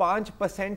5%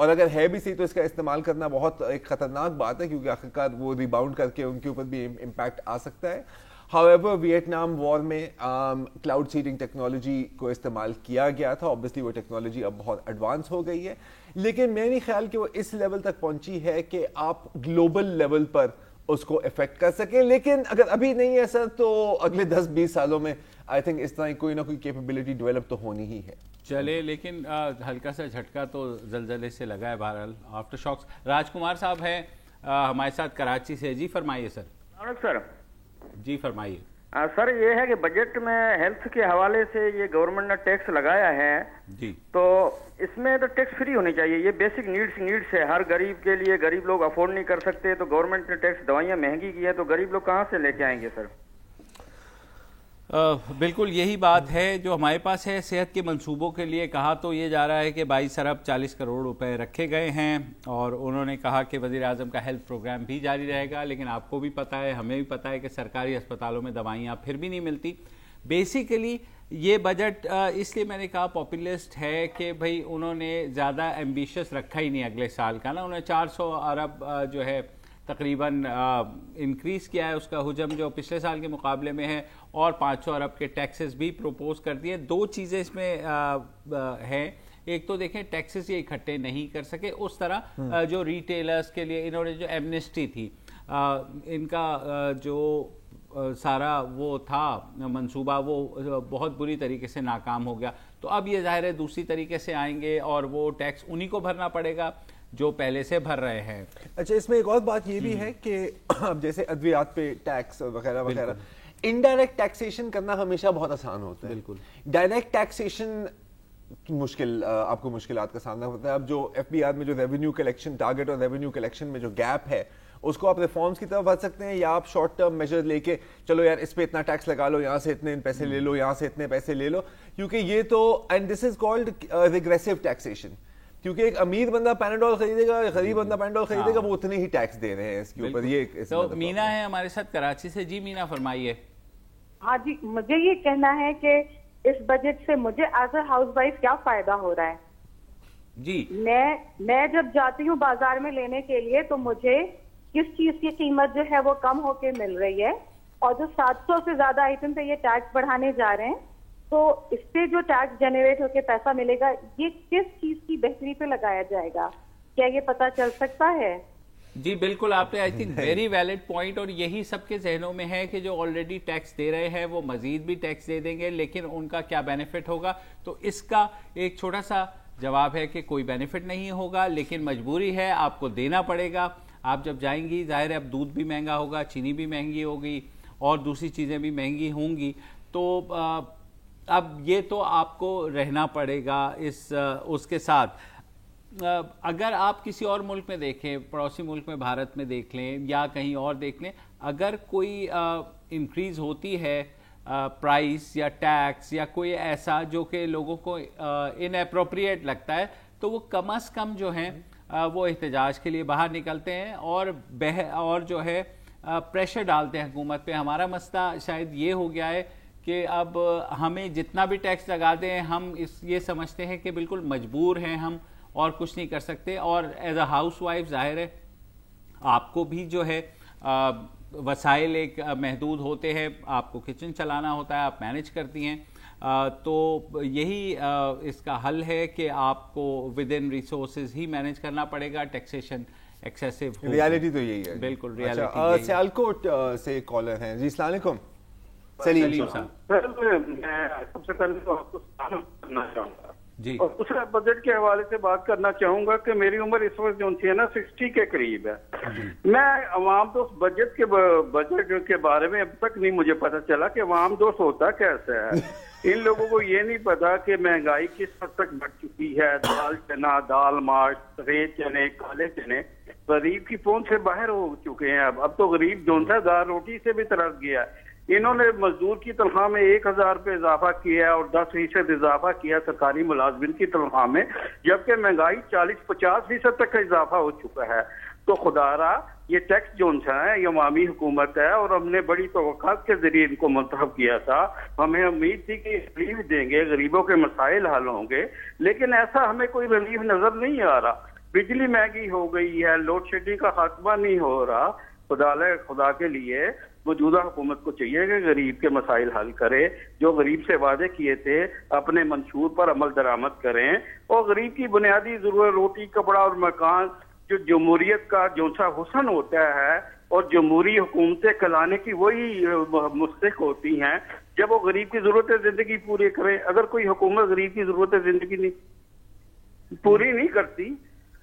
اور اگر ہے بھی صحیح تو اس کا استعمال کرنا بہت ایک خطرناک بات ہے، کیونکہ آخرکار وہ ریباؤنڈ کر کے ان کے اوپر بھی امپیکٹ آ سکتا ہے. However, ویٹنام وار میں کلاؤڈ سیڈنگ ٹیکنالوجی کو استعمال کیا گیا تھا. obviously وہ ٹیکنالوجی اب بہت ایڈوانس ہو گئی ہے، لیکن میں نہیں خیال کہ وہ اس لیول تک پہنچی ہے کہ آپ گلوبل لیول پر اس کو افیکٹ کر سکیں. لیکن اگر ابھی نہیں ہے سر تو اگلے 10-20 سالوں میں آئی تھنک اس طرح کوئی نہ کوئی کیپیبلٹی ڈیولپ تو ہونی ہی ہے. چلے لیکن ہلکا سا جھٹکا تو زلزلے سے لگا ہے بہرحال، آفٹر شاکس. راج کمار صاحب ہیں ہمارے ساتھ کراچی سے. جی فرمائیے سر. سر جی فرمائیے. سر یہ ہے کہ بجٹ میں ہیلتھ کے حوالے سے یہ گورنمنٹ نے ٹیکس لگایا ہے جی، تو اس میں تو ٹیکس فری ہونی چاہیے. یہ بیسک نیڈس ہے ہر غریب کے لیے. غریب لوگ افورڈ نہیں کر سکتے تو گورنمنٹ نے ٹیکس، دوائیاں مہنگی کی ہے تو غریب لوگ کہاں سے لے کے آئیں گے سر؟ بالکل یہی بات ہے جو ہمارے پاس ہے. صحت کے منصوبوں کے لیے کہا تو یہ جا رہا ہے کہ 22 ارب 40 کروڑ روپے رکھے گئے ہیں، اور انہوں نے کہا کہ وزیر اعظم کا ہیلتھ پروگرام بھی جاری رہے گا. لیکن آپ کو بھی پتہ ہے، ہمیں بھی پتہ ہے کہ سرکاری اسپتالوں میں دوائیاں پھر بھی نہیں ملتی. بیسیکلی یہ بجٹ اس لیے میں نے کہا پاپولسٹ ہے کہ بھئی انہوں نے زیادہ ایمبیشس رکھا ہی نہیں اگلے سال کا نا. انہوں نے 400 ارب جو ہے تقریباً انکریز کیا ہے اس کا حجم جو پچھلے سال کے مقابلے میں ہے، اور 500 ارب کے ٹیکسز بھی پروپوز کر دیے. دو چیزیں اس میں ہیں. ایک تو دیکھیں ٹیکسز یہ اکٹھے نہیں کر سکے اس طرح جو ریٹیلرز کے لیے انہوں نے جو ایمنسٹی تھی، ان کا جو سارا وہ تھا منصوبہ وہ بہت بری طریقے سے ناکام ہو گیا. تو اب یہ ظاہر ہے دوسری طریقے سے آئیں گے اور وہ ٹیکس انہی کو بھرنا پڑے گا جو پہلے سے بھر رہے ہیں. اچھا اس میں ایک اور بات یہ بھی ہے کہ اب جیسے ادویات پہ ٹیکس وغیرہ وغیرہ، انڈائریکٹ ٹیکسیشن کرنا ہمیشہ بہت آسان ہوتا ہے. بالکل ڈائریکٹ ٹیکسیشن مشکل، آپ کو مشکلات کا سامنا ہوتا ہے. اب جو ایف بی آر میں جو ریونیو کلیکشن ٹارگٹ اور ریونیو کلیکشن میں جو گیپ ہے اس کو آپ ریفارمز کی طرف بڑھ سکتے ہیں، یا آپ شارٹ ٹرم میجر لے کے چلو یار اس پہ اتنا ٹیکس لگا لو، یہاں سے اتنے پیسے لے لو، یہاں سے اتنے پیسے لے لو. کیونکہ یہ تو and this is called regressive taxation, کیونکہ ایک امیر بندہ پیناڈول خریدے گا، غریب بندہ پیناڈول خریدے گا، وہ اتنے ہی ٹیکس دے رہے ہیں اس کے اوپر. یہ تو مینا ہے ہمارے ساتھ کراچی سے. جی مینا فرمائیے. ہاں جی، مجھے یہ کہنا ہے کہ اس بجٹ سے مجھے ایز اے ہاؤس وائف کیا فائدہ ہو رہا ہے. جی میں جب جاتی ہوں بازار میں لینے کے لیے تو مجھے کس چیز کی قیمت جو ہے وہ کم ہو کے مل رہی ہے، اور جو 700 سے زیادہ آئٹم پہ یہ ٹیکس بڑھانے جا رہے ہیں تو اس سے جو ٹیکس جنریٹ ہو کے پیسہ ملے گا یہ کس چیز کی بہتری پہ لگایا جائے گا، کیا یہ پتہ چل سکتا ہے؟ جی بالکل، آپ نے I think very valid point, اور یہی سب کے ذہنوں میں ہے کہ جو آلریڈی ٹیکس دے رہے ہیں وہ مزید بھی ٹیکس دے دیں گے، لیکن ان کا کیا بینیفٹ ہوگا. تو اس کا ایک چھوٹا سا جواب ہے کہ کوئی بینیفٹ نہیں ہوگا، لیکن مجبوری ہے، آپ کو دینا پڑے گا. آپ جب جائیں گی ظاہر ہے اب دودھ بھی مہنگا ہوگا، چینی بھی مہنگی ہوگی اور دوسری چیزیں بھی مہنگی ہوں گی. تو اب یہ تو آپ کو رہنا پڑے گا اس کے ساتھ. اگر آپ کسی اور ملک میں دیکھیں، پڑوسی ملک میں بھارت میں دیکھ لیں یا کہیں اور دیکھ لیں، اگر کوئی انکریز ہوتی ہے پرائس یا ٹیکس یا کوئی ایسا جو کہ لوگوں کو ان اپروپریٹ لگتا ہے، تو وہ کم از کم جو ہیں وہ احتجاج کے لیے باہر نکلتے ہیں اور جو ہے پریشر ڈالتے ہیں حکومت پہ. ہمارا مسئلہ شاید یہ ہو گیا ہے کہ اب ہمیں جتنا بھی ٹیکس لگا دیں ہم یہ سمجھتے ہیں کہ بالکل مجبور ہیں ہم اور کچھ نہیں کر سکتے. اور ایز اے ہاؤس وائف ظاہر ہے آپ کو بھی جو ہے وسائل ایک محدود ہوتے ہیں، آپ کو کچن چلانا ہوتا ہے، آپ مینیج کرتی ہیں. تو یہی اس کا حل ہے کہ آپ کو with in resources he manage کرنا پڑے گا. ٹیکسیشن ایکسیسو ریالٹی تو یہی ہے. بالکل ریالٹی. سیالکوٹ سے کالر ہیں. جی السلام علیکم. سلیم صاحب. میں سب سے پہلے تو آپ کو سلام کرنا چاہوں گا جی، اور دوسرا بجٹ کے حوالے سے بات کرنا چاہوں گا کہ میری عمر اس وقت جو ہے نا 60 کے قریب ہے. میں عوام دوست بجٹ کے بارے میں اب تک نہیں مجھے پتا چلا کہ عوام دوست ہوتا کیسے ہے. ان لوگوں کو یہ نہیں پتا کہ مہنگائی کس حد تک بڑھ چکی ہے. دال چنا، دال ماش، سفید چنے، کالے چنے غریب کی پہنچ سے باہر ہو چکے ہیں. اب تو غریب جو ہے دال روٹی سے بھی ترس گیا. انہوں نے مزدور کی تنخواہ میں 1000 روپے اضافہ کیا ہے اور 10% اضافہ کیا سرکاری ملازمین کی تنخواہ میں، جبکہ مہنگائی 40-50% تک کا اضافہ ہو چکا ہے. تو خدا را یہ ٹیکس جو ہے یہ عوامی حکومت ہے اور ہم نے بڑی توقعات کے ذریعے ان کو منتخب کیا تھا. ہمیں امید تھی کہ ریلیف دیں گے، غریبوں کے مسائل حل ہوں گے، لیکن ایسا ہمیں کوئی ریلیف نظر نہیں آ رہا. بجلی مہنگی ہو گئی ہے, لوڈ شیڈنگ کا خاتمہ نہیں ہو رہا. خدا کے لیے موجودہ حکومت کو چاہیے کہ غریب کے مسائل حل کرے, جو غریب سے وعدے کیے تھے اپنے منشور پر عمل درآمد کریں, اور غریب کی بنیادی ضرورت روٹی, کپڑا اور مکان جو جمہوریت کا جو سا حسن ہوتا ہے اور جمہوری حکومتیں کلانے کی وہی مستحق ہوتی ہیں جب وہ غریب کی ضرورت زندگی پوری کریں. اگر کوئی حکومت غریب کی ضرورت زندگی پوری نہیں کرتی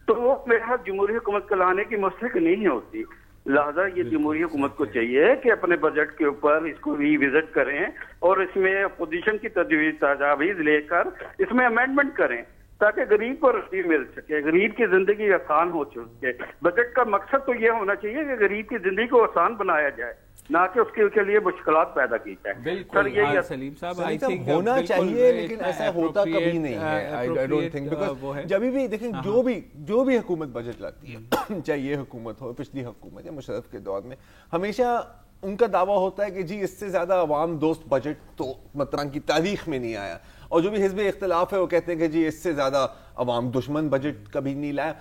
تو وہ میرا جمہوری حکومت کلانے کی مستحق نہیں ہوتی. لہذا یہ جمہوری حکومت کو چاہیے کہ اپنے بجٹ کے اوپر اس کو ری وزٹ کریں اور اس میں اپوزیشن کی تجاویز لے کر اس میں امینڈمنٹ کریں تاکہ غریب کو رسائی مل سکے, غریب کی زندگی آسان ہو سکے. بجٹ کا مقصد تو یہ ہونا چاہیے کہ غریب کی زندگی کو آسان بنایا جائے, نہ کہ اس کے لیے مشکلات پیدا کی جائے. بالکل سلیم صاحب ہونا چاہیے, لیکن ایسا ہوتا کبھی نہیں ہے. I don't think, because جب بھی دیکھیں جو بھی حکومت بجٹ لاتی ہے, چاہے یہ حکومت ہو, پچھلی حکومت یا مشرف کے دور میں, ہمیشہ ان کا دعویٰ ہوتا ہے کہ جی اس سے زیادہ عوام دوست بجٹ تو مطلب کی تاریخ میں نہیں آیا. اور جو بھی حزب اختلاف ہے وہ کہتے ہیں کہ جی اس سے زیادہ عوام دشمن بجٹ کبھی نہیں لایا.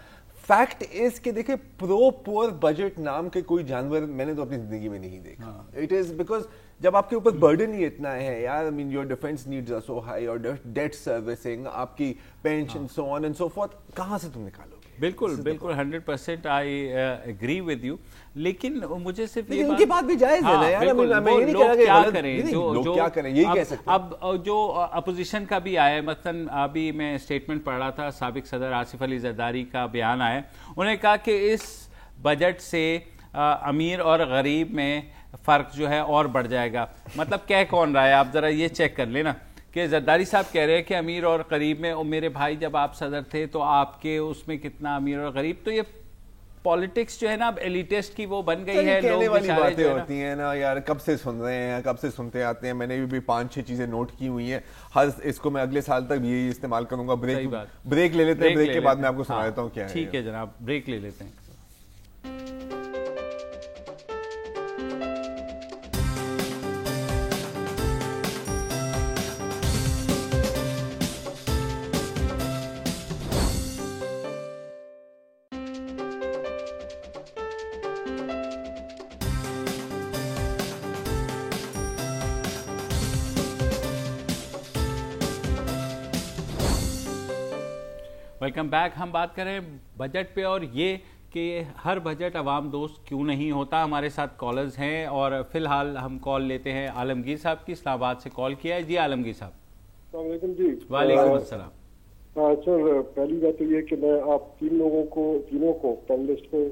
فیکٹ اس کہ دیکھیں پرو پور بجٹ نام کے کوئی جانور میں نے تو اپنی زندگی میں نہیں دیکھا. اٹ از بیکاز جب آپ کے اوپر برڈن ہی اتنا ہے یار, I mean your defense needs are so high, your debt servicing, آپ کی pension, so on and so forth, کہاں سے تم نکالو گے؟ بالکل 100% آئی اگری ود یو. لیکن مجھے صرف ان کی بات بھی جائز ہے نا یار, میں یہ نہیں کہہ رہا کہ لوگ کیا کریں, یہی کہہ سکتے ہیں. اب جو اپوزیشن کا بھی آیا ہے, مثلا ابھی میں اسٹیٹمنٹ پڑھ رہا تھا, سابق صدر آصف علی زرداری کا بیان آیا, انہوں نے کہا کہ اس بجٹ سے امیر اور غریب میں فرق جو ہے اور بڑھ جائے گا. مطلب کہہ کون رہا ہے, آپ ذرا یہ چیک کر لینا کہ زرداری صاحب کہہ رہے ہیں کہ امیر اور غریب میں, میرے بھائی جب آپ صدر تھے تو آپ کے اس میں کتنا امیر اور غریب. تو یہ پالیٹکس جو ہے نا اب ایلیٹسٹ کی وہ بن گئی ہے. کہنے والی باتیں ہوتی ہیں نا یار, کب سے سن رہے ہیں, کب سے سنتے آتے ہیں. میں نے بھی 5-6 چیزیں نوٹ کی ہوئی ہیں, ہر اس کو میں اگلے سال تک بھی یہی استعمال کروں گا. بریک لے لیتے ہیں, بریک کے بعد میں آپ کو سنا دیتا ہوں کیا ہے. ٹھیک ہے جناب, بریک لے لیتے ہیں. Welcome back. ہم بات کریں بجٹ پہ اور یہ کہ ہر بجٹ عوام دوست کیوں نہیں ہوتا. ہمارے ساتھ کالرز ہیں اور فی الحال ہم کال لیتے ہیں عالمگیر صاحب کی, اسلام آباد سے کال کیا ہے. جی عالمگیر صاحب. السلام علیکم. جی وعلیکم السلام. سر پہلی بات تو یہ کہ میں آپ تینوں کو پینلسٹ کو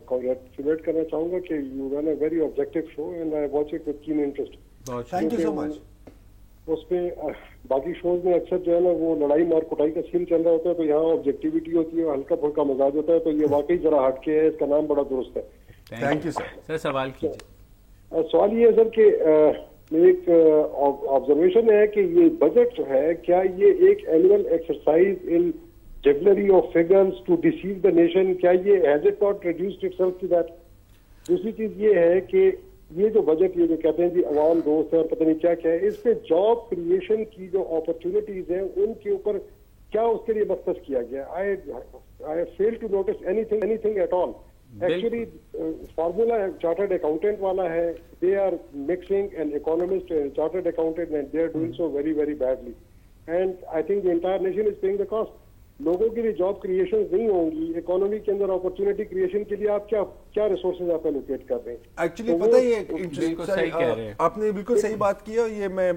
کانگریچولیٹ کرنا چاہوں گا کہ you run a very objective show and I watch it with keen interest. Thank you so much. اس میں باقی شوز میں اکثر جو ہے نا وہ لڑائی مار کٹائی کا سین چل رہا ہوتا ہے, تو یہاں آبجیکٹیویٹی ہوتی ہے, ہلکا پھلکا مزاج ہوتا ہے, تو یہ واقعی ذرا ہٹ کے ہے, اس کا نام بڑا درست ہے. تھینک یو سر. سر سوال کیجیے. سوال یہ ہے سر کہ ایک آبزرویشن ہے کہ یہ بجٹ جو ہے کیا یہ ایک annual exercise in jugglery of figures to deceive the nation, کیا یہ has it not reduced itself to that. دوسری چیز یہ ہے کہ یہ جو بجٹ یہ جو کہتے ہیں جی عوام دوست ہے اور پتہ نہیں کیا ہے, اس پہ جاب کریشن کی جو اپرچونٹیز ہیں ان کے اوپر کیا اس کے لیے مختص کیا گیا. I fail to notice anything at all. Actually formula chartered accountant والا ہے, they are mixing an economist and chartered accountant and they are doing so very very badly and I think the entire nation is paying the cost. لوگوں کے لیے job creation نہیں ہوں گی, economy کے اندر opportunity creation کے لیے آپ کیا ریسورسز آپ الوکیٹ کر رہے ہیں. ایکچولی پتہ یہ آپ نے بالکل صحیح بات کی ہے. یہ میں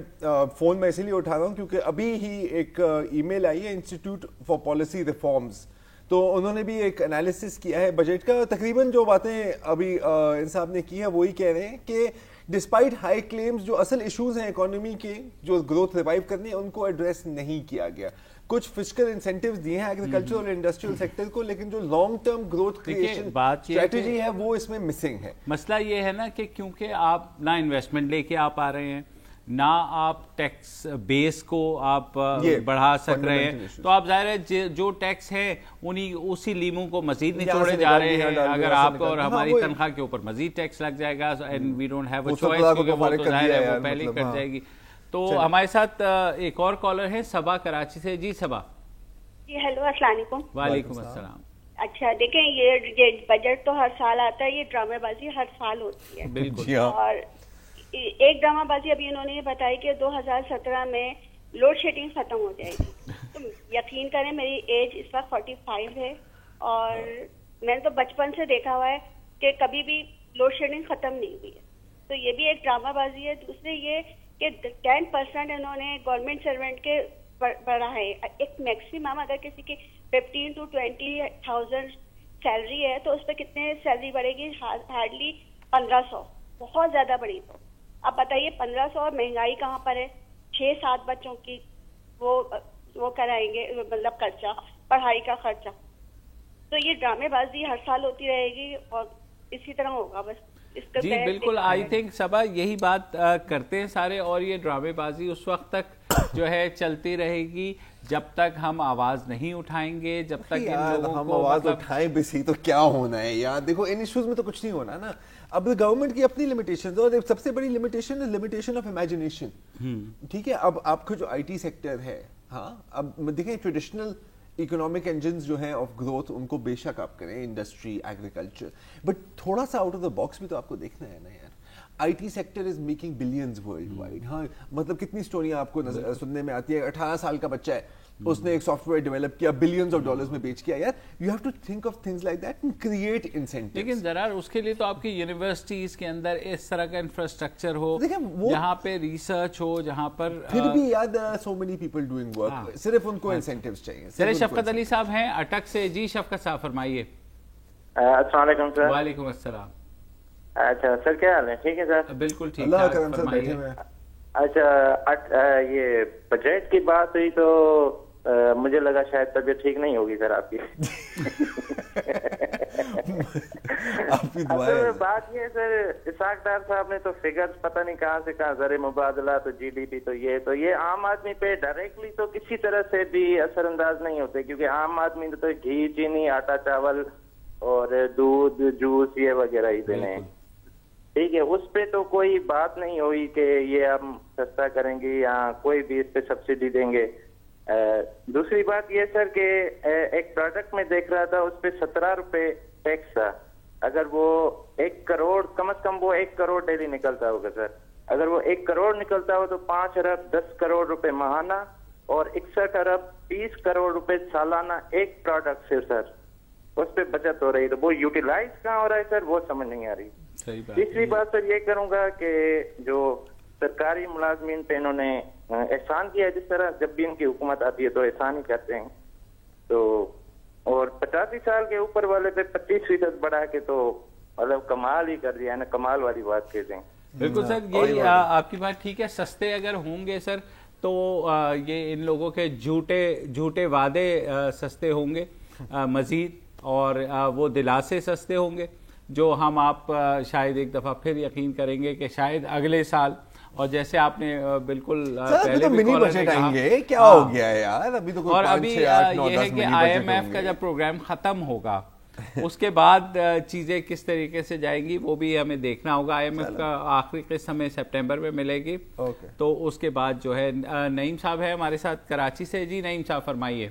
فون میں اسی لیے اٹھا رہا ہوں کیونکہ ابھی ہی ایک ای میل آئی ہے انسٹیٹیوٹ فار پالیسی ریفارمز, تو انہوں نے بھی ایک انالیسس کیا ہے بجٹ کا. تقریباً جو باتیں ابھی ان صاحب نے کی ہے وہی کہہ رہے ہیں کہ ڈسپائٹ ہائی کلیمز جو اصل ایشوز ہیں اکانومی کے, جو گروتھ ریوائیو کرنی ہے, ان کو ایڈریس نہیں کیا گیا. کچھ فسکل انسینٹیوز دیے ہیں ایگریکلچر اور انڈسٹریل سیکٹر کو, لیکن جو long term growth creation strategy ہے وہ اس میں مسنگ ہے. مسئلہ یہ ہے نا کہ کیونکہ آپ نہ انویسٹمنٹ لے کے آپ آ رہے ہیں, نہ آپ ٹیکس بیس کو آپ بڑھا سک رہے ہیں, تو آپ ظاہر ہے جو ٹیکس ہے اسی لیموں کو مزید نچوڑے جا رہے ہیں. اگر آپ اور ہماری تنخواہ کے اوپر مزید ٹیکس لگ جائے گا and we don't have a choice, کیونکہ وہ تو ظاہر ہے وہ پہلے ہی کٹ جائے گی. تو ہمارے ساتھ ایک اور کالر ہے صبا کراچی سے. جی صبا. جی ہیلو, السلام علیکم. وعلیکم السلام. اچھا دیکھیں یہ بجٹ تو ہر سال آتا ہے, یہ ڈرامے بازی ہر سال ہوتی ہے. بالکل. اور ایک ڈرامہ بازی ابھی انہوں نے یہ بتائی کہ 2017 میں لوڈ شیڈنگ ختم ہو جائے گی. تو یقین کریں میری ایج اس وقت 45 ہے اور میں نے تو بچپن سے دیکھا ہوا ہے کہ کبھی بھی لوڈ شیڈنگ ختم نہیں ہوئی ہے. تو یہ بھی ایک ڈرامہ بازی ہے. دوسرے یہ کہ 10% انہوں نے گورنمنٹ سروینٹ کے بڑھا ہے. ایک میکسیمم اگر کسی کی 15 to 20,000 سیلری ہے تو اس پہ کتنے سیلری بڑھے گی؟ ہارڈلی 1500, بہت زیادہ بڑھی. تو اب بتائیے 1500 اور مہنگائی کہاں پر ہے. 6-7 بچوں کی وہ کرائیں گے, مطلب خرچہ, پڑھائی کا خرچہ. تو یہ ڈرامے بازی ہر سال ہوتی رہے گی اور اسی طرح ہوگا بس. جی بالکل, آئی تھنک صبا یہی بات کرتے ہیں سارے, اور یہ ڈرامے بازی اس وقت تک جو ہے چلتی رہے گی جب تک ہم آواز نہیں اٹھائیں گے, جب تک ان لوگوں ہم کو آواز اٹھائیں بھی سی تو کیا ہونا ہے یار. دیکھو ان ایشوز میں تو کچھ نہیں ہونا نا. اب گورنمنٹ کی اپنی لمیٹیشن, اور سب سے بڑی لمیٹیشن ہے لمیٹیشن آف امیجنیشن. ٹھیک ہے, اب آپ کا جو آئی ٹی سیکٹر ہے, ہاں اب دیکھیں ٹریڈیشنل اکنامک انجنز جو ہیں آف گروتھ ان کو بے شک آپ کریں, انڈسٹری, ایگریکلچر, بٹ تھوڑا سا آؤٹ آف دا باکس بھی تو آپ کو دیکھنا ہے نا یار. I T sector is making billions worldwide. ہاں مطلب کتنی اسٹوریاں آپ کو سننے میں آتی ہے, 18 سال کا بچہ ہے, اس نے ایک سافٹ ویئر ڈیولپ کیا, بلینز آف ڈالرز میں بیچ کیا. یار you have to think of things like that and create incentives. لیکن ذرا اس کے لیے تو آپ کی یونیورسٹیز کے اندر اس طرح کا انفراسٹرکچر ہو جہاں پہ ریسرچ ہو, جہاں پر پھر بھی یاد so many people doing work, صرف ان کو انسینٹیوز چاہیے. چلے شفقت علی صاحب ہیں اٹک سے. جی شفقت صاحب فرمائیے. السلام علیکم سر. وعلیکم السلام. اچھا سر کیا حال ہے؟ ٹھیک ہے سر. بالکل ٹھیک. اللہ کرم سر, بیٹھے ہوئے. اچھا یہ بجٹ کی بات ہوئی تو مجھے لگا شاید طبیعت ٹھیک نہیں ہوگی سر آپ کی. بات یہ ہے سر, اسحاق ڈار صاحب نے تو فگرز پتہ نہیں کہاں سے کہاں, زر مبادلہ تو جی ڈی پی تو یہ عام آدمی پہ ڈائریکٹلی تو کسی طرح سے بھی اثر انداز نہیں ہوتے, کیونکہ عام آدمی تو گھی, چینی, آٹا, چاول اور دودھ, جوس یہ وغیرہ ہی دینے ہیں. ٹھیک ہے, اس پہ تو کوئی بات نہیں ہوئی کہ یہ ہم سستا کریں گے یا کوئی بھی اس پہ سبسڈی دیں گے. دوسری بات یہ سر کہ ایک پروڈکٹ میں دیکھ رہا تھا, اس پہ 17 روپے ٹیکس تھا. اگر وہ 1 کروڑ, کم از کم وہ 1 کروڑ ڈیلی نکلتا ہوگا سر. اگر وہ 1 کروڑ نکلتا ہو تو 5 ارب 10 کروڑ روپے ماہانہ اور 61 ارب 30 کروڑ روپے سالانہ ایک پروڈکٹ سے سر اس پہ بچت ہو رہی. تو وہ یوٹیلائز کہاں ہو رہا ہے سر, وہ سمجھ نہیں آ رہی. تیسری بات سر یہ کروں گا کہ جو سرکاری ملازمین پہ انہوں نے احسان کیا ہے, جس طرح جب بھی ان کی حکومت آتی ہے تو احسان ہی کرتے ہیں, تو اور 85 سال کے اوپر والے پہ 25% بڑھا کے تو مطلب کمال ہی کر دیا ہے نا, کمال والی بات کہتے ہیں. بالکل سر, یہ آپ کی بات ٹھیک ہے. سستے اگر ہوں گے سر تو یہ ان لوگوں کے جھوٹے وعدے سستے ہوں گے مزید, اور وہ دلاسے سستے ہوں گے جو ہم آپ شاید ایک دفعہ پھر یقین کریں گے کہ شاید اگلے سال. اور جیسے آپ نے بالکل پہلے بھی آئیں گے, کیا ہو گیا ہے یار ابھی تو, اور ابھی یہ ہے کہ آئی ایم ایف کا جب پروگرام ختم ہوگا اس کے بعد چیزیں کس طریقے سے جائیں گی وہ بھی ہمیں دیکھنا ہوگا. آئی ایم ایف کا آخری قسط ہمیں سپٹمبر میں ملے گی, تو اس کے بعد جو ہے نعیم صاحب ہے ہمارے ساتھ کراچی سے. جی نعیم صاحب فرمائیے.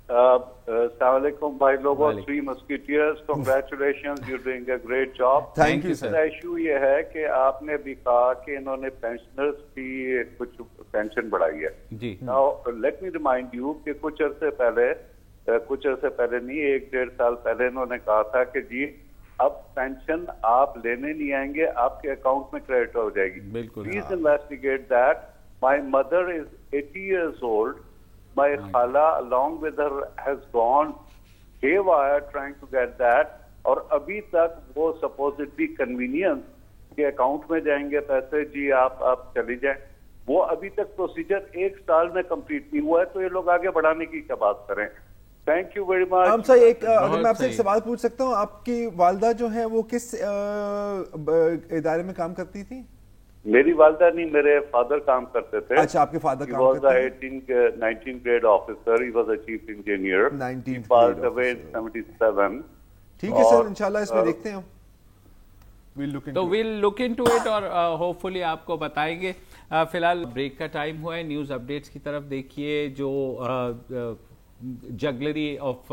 السلام علیکم بھائی لوگوں. 3 musketeers, congratulations, you doing a great job. Thank you sir. Issue یہ ہے کہ آپ نے بھی کہا کہ انہوں نے پینشنرز کی کچھ پینشن بڑھائی ہے. جی now let me remind you کہ کچھ عرصے پہلے نہیں 1-1.5 سال پہلے انہوں نے کہا تھا کہ جی اب پینشن آپ لینے نہیں آئیں گے, آپ کے اکاؤنٹ میں کریڈٹ ہو جائے گی. Please investigate that. My mother is 80 years old. My khala along with her has gone haywire trying to get that, اور ابھی تک وہ supposedly convenience کے اکاؤنٹ میں جائیں گے پیسے, جی آپ چلی جائیں, وہ ابھی تک پروسیجر 1 سال میں کمپلیٹ نہیں ہوا ہے. تو یہ لوگ آگے بڑھانے کی کیا بات کریں. Thank you very much. ہم سر اگر میں آپ سے ایک سوال پوچھ سکتا ہوں, آپ کی والدہ جو ہیں وہ کس ادارے میں کام کرتی تھی؟ میری والدہ نہیں, میرے فادر کام کرتے تھے. اچھا آپ کے فادر کام کرتے تھے. 19 grade officer, he was a chief engineer. 19 passed away in 77. ٹھیک ہے سر, انشاءاللہ اس میں دیکھتے ہیں ہم. تو ویل لک انٹو اٹ اور ہوپ فلی آپ کو بتائیں گے. فی الحال بریک کا ٹائم ہوا ہے. نیوز اپڈیٹس کی طرف دیکھیے. جو جگلری آف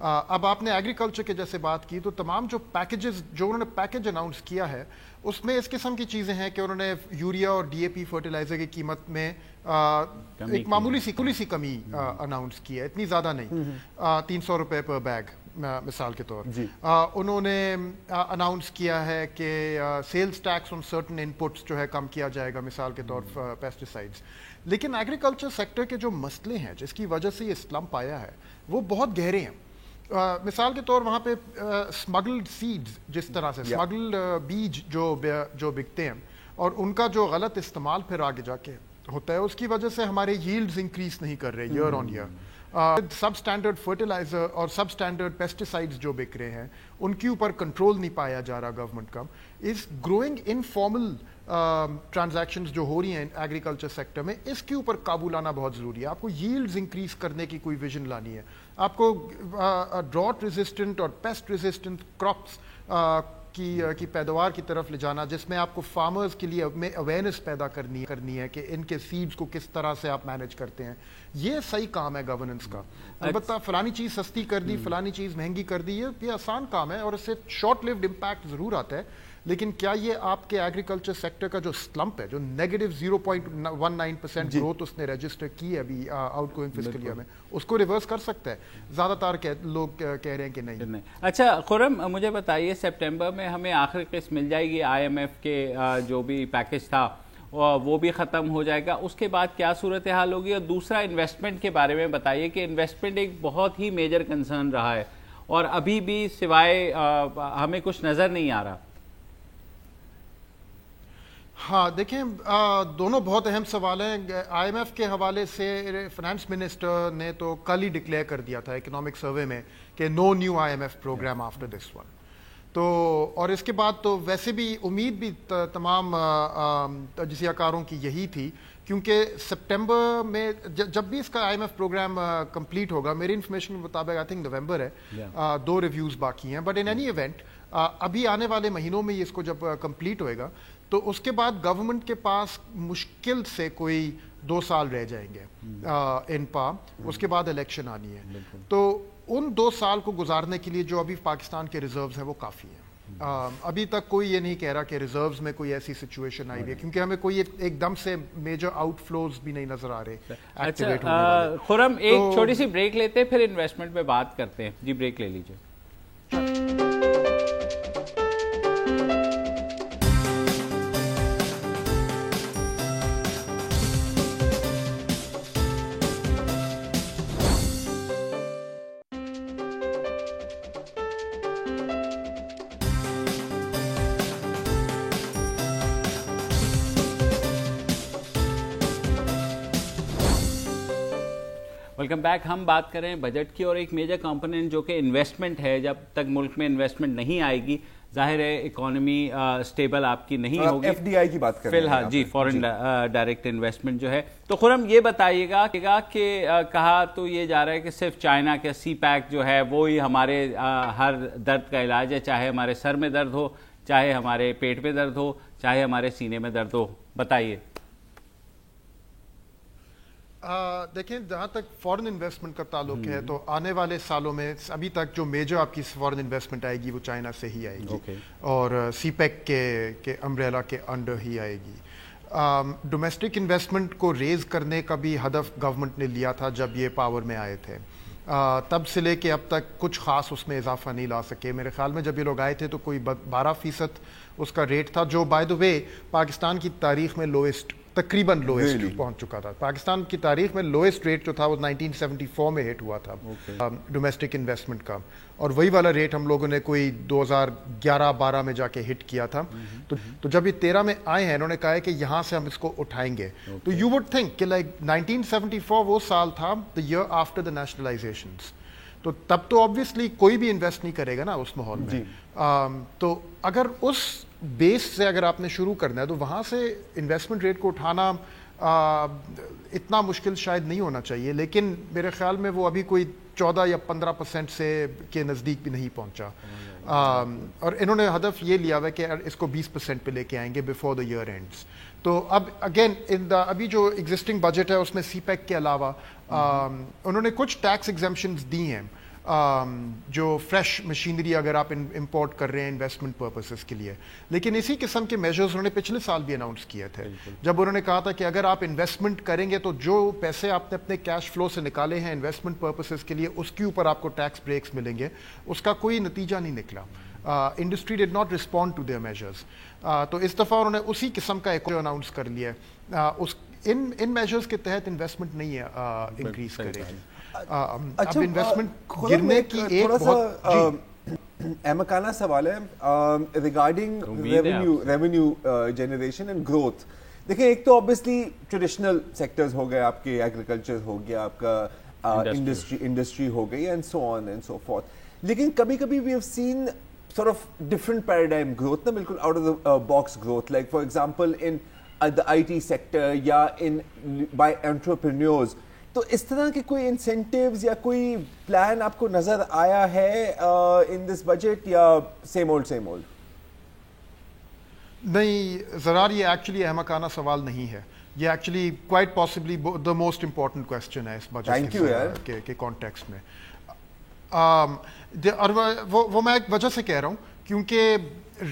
اب آپ نے ایگریکلچر کے جیسے بات کی تو تمام جو پیکیجز جو انہوں نے پیکیج اناؤنس کیا ہے اس میں اس قسم کی چیزیں ہیں کہ انہوں نے یوریا اور ڈی اے پی فرٹیلائزر کی قیمت میں ایک معمولی سی کمی اناؤنس کی ہے, اتنی زیادہ نہیں, 300 روپے پر بیگ مثال کے طور. انہوں نے اناؤنس کیا ہے کہ سیلز ٹیکس آن سرٹن ان پٹس جو ہے کم کیا جائے گا مثال کے طور پیسٹیسائڈز. لیکن ایگریکلچر سیکٹر کے جو مسئلے ہیں جس کی وجہ سے یہ سلمپ آیا ہے وہ بہت گہرے ہیں. مثال کے طور وہاں پہ اسمگلڈ سیڈز, جس طرح سے اسمگلڈ بیج جو بکتے ہیں اور ان کا جو غلط استعمال پھر آگے جا کے ہوتا ہے, اس کی وجہ سے ہمارے ییلڈز انکریز نہیں کر رہے ایئر آن ایئر. سب سٹینڈرڈ فرٹیلائزر اور سب سٹینڈرڈ پیسٹیسائڈز جو بک رہے ہیں ان کے اوپر کنٹرول نہیں پایا جا رہا گورنمنٹ کا. اس گروئنگ انفارمل ٹرانزیکشنز جو ہو رہی ہیں ایگریکلچر سیکٹر میں, اس کے اوپر قابو لانا بہت ضروری ہے. آپ کو ییلڈز انکریز کرنے کی کوئی ویژن لانی ہے, آپ کو ڈراٹ ریزسٹنٹ اور پیسٹ ریزسٹنٹ کراپس کی پیداوار کی طرف لے جانا, جس میں آپ کو فارمرز کے لیے اویئرنیس پیدا کرنی ہے کہ ان کے سیڈز کو کس طرح سے آپ مینیج کرتے ہیں. یہ صحیح کام ہے گورننس کا. البتہ فلانی چیز سستی کر دی, فلانی چیز مہنگی کر دی, یہ آسان کام ہے اور اس سے شارٹ لیوڈ امپیکٹ ضرور آتا ہے. لیکن کیا یہ آپ کے ایگریکلچر سیکٹر کا جو سلمپ ہے, جو نیگیٹو 0.19% گروتھ اس نے رجسٹر کی ہے ابھی آؤٹ گوئنگ فسکل ایئر میں, اس کو ریورس کر سکتا ہے؟ زیادہ تر لوگ کہہ رہے ہیں کہ نہیں. اچھا خرم, مجھے بتائیے سپٹمبر میں ہمیں آخری قسط مل جائے گی IMF کے جو بھی پیکیج تھا وہ بھی ختم ہو جائے گا, اس کے بعد کیا صورتحال ہوگی؟ اور دوسرا انویسٹمنٹ کے بارے میں بتائیے کہ انویسٹمنٹ ایک بہت ہی میجر کنسرن رہا ہے اور ابھی بھی سوائے ہمیں کچھ نظر نہیں آ رہا. ہاں دیکھیں, دونوں بہت اہم سوال ہیں. IMF کے حوالے سے فائنانس منسٹر نے تو کل ہی ڈکلیئر کر دیا تھا اکنامک سروے میں کہ no new IMF programme after this one. تو اور اس کے بعد تو ویسے بھی امید بھی تمام تجزیہ کاروں کی یہی تھی, کیونکہ سپٹمبر میں جب بھی اس کا IMF پروگرام کمپلیٹ ہوگا, میری انفارمیشن کے مطابق آئی تھنک نومبر ہے, 2 ریویوز باقی ہیں. بٹ ان اینی ایونٹ ابھی آنے والے مہینوں میں اس کو جب کمپلیٹ ہوئے گا تو اس کے بعد گورنمنٹ کے پاس مشکل سے کوئی 2 سال رہ جائیں گے ان پا, اس کے بعد الیکشن آنی ہے. تو ان 2 سال کو گزارنے کے لیے جو ابھی پاکستان کے ریزروز ہیں وہ کافی ہیں. ابھی تک کوئی یہ نہیں کہہ رہا کہ ریزروز میں کوئی ایسی سچویشن آئی ہے, کیونکہ ہمیں کوئی ایک دم سے میجر آؤٹ فلوز بھی نہیں نظر آ رہے. اچھا خرم, ایک چھوٹی سی بریک لیتے پھر انویسٹمنٹ پہ بات کرتے ہیں. جی بریک لے لیجیے. Welcome back. ہم بات کریں بجٹ کی, اور ایک میجر کمپوننٹ جو کہ انویسٹمنٹ ہے. جب تک ملک میں انویسٹمنٹ نہیں آئے گی ظاہر ہے اکانومی اسٹیبل آپ کی نہیں ہوگی. FDI کی بات کریں فی الحال, جی فورن ڈائریکٹ انویسٹمنٹ جو ہے. تو خرم یہ بتائیے گا کہ کہا تو یہ جا رہا ہے کہ صرف چائنا کے سی پیک جو ہے وہی ہمارے ہر درد کا علاج ہے, چاہے ہمارے سر میں درد ہو, چاہے ہمارے پیٹ میں درد ہو, چاہے ہمارے سینے میں درد ہو. بتائیے. دیکھیں, جہاں تک فورن انویسٹمنٹ کا تعلق ہے تو آنے والے سالوں میں ابھی تک جو میجر آپ کی فورن انویسٹمنٹ آئے گی وہ چائنا سے ہی آئے گی, اور سی پیک کے امبریلا کے انڈر ہی آئے گی. ڈومیسٹک انویسٹمنٹ کو ریز کرنے کا بھی ہدف گورنمنٹ نے لیا تھا جب یہ پاور میں آئے تھے. تب سے لے کے اب تک کچھ خاص اس میں اضافہ نہیں لا سکے. میرے خیال میں جب یہ لوگ آئے تھے تو کوئی 12% اس کا ریٹ تھا, جو بائی دا وے پاکستان کی تاریخ میں لوئسٹ, تقریباً لوئسٹ پہنچ چکا تھا. پاکستان کی تاریخ میں لوئسٹ ریٹ جو تھا وہ 1974 میں ہٹ ہوا تھا ڈومیسٹک انویسٹمنٹ کا, اور وہی والا ریٹ ہم لوگوں نے کوئی 2011-12 میں جا کے ہٹ کیا تھا. تو جب یہ 13 میں آئے ہیں, انہوں نے کہا ہے کہ یہاں سے ہم اس کو اٹھائیں گے. تو یو وڈ تھنک کہ لائک 1974 وہ سال تھا the year after the nationalizations, تو تب تو obviously کوئی بھی انویسٹ نہیں کرے گا نا اس ماحول میں. تو اگر اس بیس سے اگر آپ نے شروع کرنا ہے تو وہاں سے انویسٹمنٹ ریٹ کو اٹھانا اتنا مشکل شاید نہیں ہونا چاہیے, لیکن میرے خیال میں وہ ابھی کوئی 14 یا 15% سے کے نزدیک بھی نہیں پہنچا. اور انہوں نے ہدف یہ لیا ہوا ہے کہ اس کو 20% پہ لے کے آئیں گے بفور دا ایئر اینڈس. تو اب اگین ابھی جو ایگزسٹنگ بجٹ ہے اس میں سی پیک کے علاوہ انہوں نے کچھ ٹیکس ایگزمپشنز دی ہیں جو فریش مشینری اگر آپ امپورٹ کر رہے ہیں انویسٹمنٹ پرپسز کے لیے. لیکن اسی قسم کے میجرز انہوں نے پچھلے سال بھی اناؤنس کیے تھے, جب انہوں نے کہا تھا کہ اگر آپ انویسٹمنٹ کریں گے تو جو پیسے آپ نے اپنے کیش فلو سے نکالے ہیں انویسٹمنٹ پرپسز کے لیے اس کے اوپر آپ کو ٹیکس بریکس ملیں گے. اس کا کوئی نتیجہ نہیں نکلا. Industry did not respond to their measures. تو اس دفعہ انہوں نے اسی قسم کا ایک اناؤنس کر لیا. ان میجرز کے تحت انویسٹمنٹ نہیں ہے انکریز کرے گی. اب انویسٹمنٹ گرنے کی ایک بہت احمقانہ سوال ہے regarding revenue generation and growth. دیکھیں ایک تو آبویسلی ٹریڈیشنل سیکٹرز ہو گئے, آپ کے ایگریکلچر ہو گیا, آپ کا انڈسٹری ہو گئی and so on and so forth. لیکن کبھی کبھی we have seen sort of different paradigm growth, نا بالکل out of the box growth, like for example in the IT sector یا in by entrepreneurs. تو اس طرح کے کوئی انسینٹیوز یا کوئی پلان آپ کو نظر آیا ہے in this budget یا same old same old؟ نہیں زرار, یہ ایکچولی احمقانہ سوال نہیں ہے. یہ actually quite possibly the most important question ہے اس بجٹ کے کانٹیکسٹ میں. اور وہ میں ایک وجہ سے کہہ رہا ہوں کیونکہ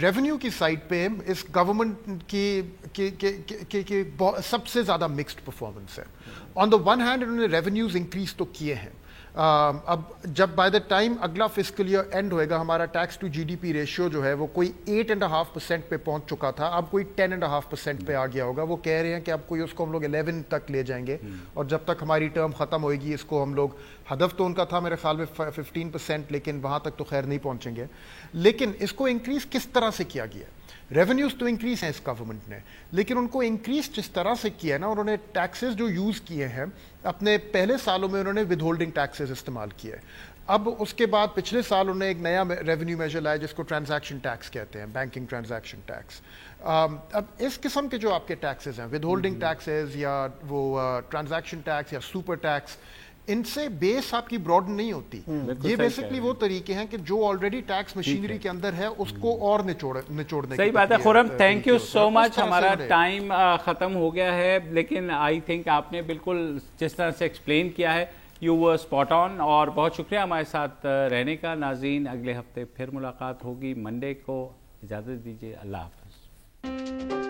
ریونیو کی سائڈ پہ اس گورنمنٹ کی سب سے زیادہ مکسڈ پرفارمنس ہے. آن دا ون ہینڈ انہوں نے ریونیوز انکریز تو کیے ہیں. اب جب بائی دا ٹائم اگلا فسکل ایئر اینڈ ہوئے گا ہمارا tax to G D P ratio جو ہے وہ کوئی 8.5% پہ پہنچ چکا تھا, اب کوئی 10.5% پہ آ گیا ہوگا. وہ کہہ رہے ہیں کہ اب کوئی اس کو ہم لوگ 11 تک لے جائیں گے, اور جب تک ہماری ٹرم ختم ہوئے گی اس کو ہم لوگ, ہدف تو ان کا تھا میرے خیال میں 15%, لیکن وہاں تک تو خیر نہیں پہنچیں گے. لیکن اس کو انکریز کس طرح سے کیا گیا؟ ریونیوز تو انکریز ہیں اس گورنمنٹ نے, لیکن ان کو انکریز جس طرح سے کیا ہے نا, انہوں نے ٹیکسز جو یوز کیے ہیں اپنے پہلے سالوں میں انہوں نے ود ہولڈنگ ٹیکسز استعمال کیے. اب اس کے بعد پچھلے سال انہوں نے ایک نیا ریونیو میجر لایا جس کو ٹرانزیکشن ٹیکس کہتے ہیں, بینکنگ ٹرانزیکشن ٹیکس. اب اس قسم کے جو آپ کے ٹیکسز ہیں ود ہولڈنگ ٹیکسز یا وہ ٹرانزیکشن ٹیکس یا سپر ٹیکس, ان سے بیس آپ کی براڈن نہیں ہوتی. یہ بیسکلی وہ طریقے ہیں کہ جو آلریڈی ٹیکس مشینری کے اندر ہے اس کو اور نچوڑنے. صحیح بات ہے. خرم تھینک یو سو مچ. ہمارا ٹائم ختم ہو گیا ہے, لیکن آئی تھنک آپ نے بالکل جس طرح سے ایکسپلین کیا ہے یو ور اسپاٹ آن, اور بہت شکریہ ہمارے ساتھ رہنے کا. ناظرین اگلے ہفتے پھر ملاقات ہوگی منڈے کو. اجازت دیجیے, اللہ حافظ.